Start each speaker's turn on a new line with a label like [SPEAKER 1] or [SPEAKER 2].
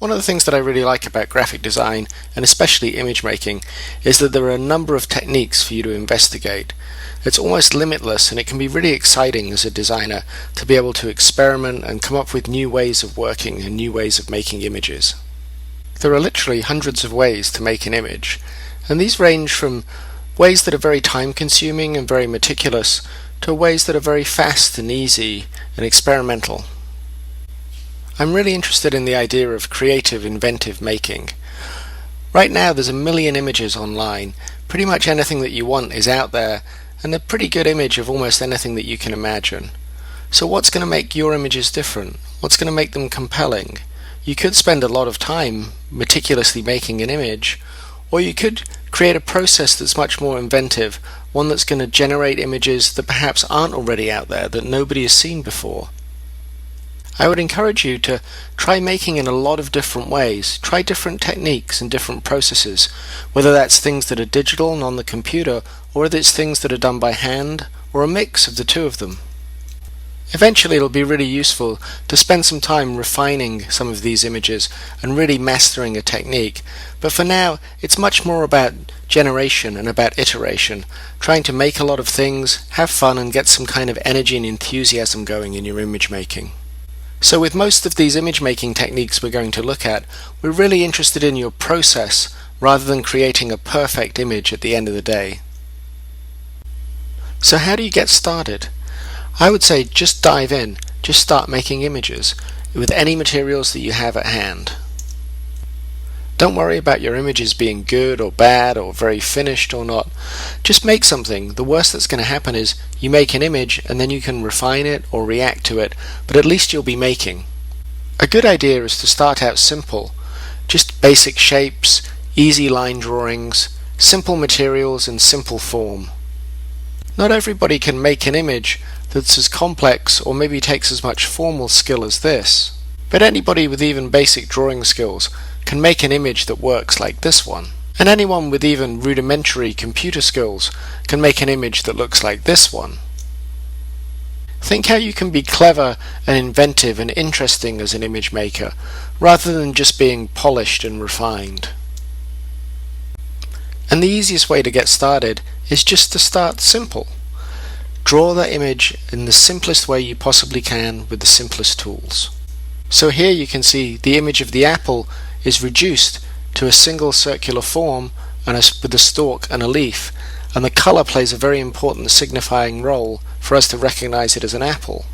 [SPEAKER 1] One of the things that I really like about graphic design, and especially image making, is that there are a number of techniques for you to investigate. It's almost limitless, and it can be really exciting as a designer to be able to experiment and come up with new ways of working and new ways of making images. There are literally hundreds of ways to make an image, and these range from ways that are very time-consuming and very meticulous to ways that are very fast and easy and experimental. I'm really interested in the idea of creative, inventive making. Right now there's a million images online. Pretty much anything that you want is out there, and a pretty good image of almost anything that you can imagine. So what's going to make your images different? What's going to make them compelling? You could spend a lot of time meticulously making an image, or you could create a process that's much more inventive, one that's going to generate images that perhaps aren't already out there, that nobody has seen before. I would encourage you to try making in a lot of different ways. Try different techniques and different processes, whether that's things that are digital and on the computer, or whether it's things that are done by hand, or a mix of the two of them. Eventually it'll be really useful to spend some time refining some of these images and really mastering a technique, but for now it's much more about generation and about iteration, trying to make a lot of things, have fun, and get some kind of energy and enthusiasm going in your image making. So with most of these image making techniques we're going to look at, we're really interested in your process rather than creating a perfect image at the end of the day. So how do you get started? I would say just dive in, just start making images with any materials that you have at hand. Don't worry about your images being good or bad or very finished or not. Just make something. The worst that's going to happen is you make an image and then you can refine it or react to it, but at least you'll be making. A good idea is to start out simple. Just basic shapes, easy line drawings, simple materials and simple form. Not everybody can make an image that's as complex or maybe takes as much formal skill as this, but anybody with even basic drawing skills can make an image that works like this one. And anyone with even rudimentary computer skills can make an image that looks like this one. Think how you can be clever and inventive and interesting as an image maker, rather than just being polished and refined. And the easiest way to get started is just to start simple. Draw that image in the simplest way you possibly can with the simplest tools. So here you can see the image of the apple is reduced to a single circular form and with a stalk and a leaf, and the color plays a very important signifying role for us to recognize it as an apple.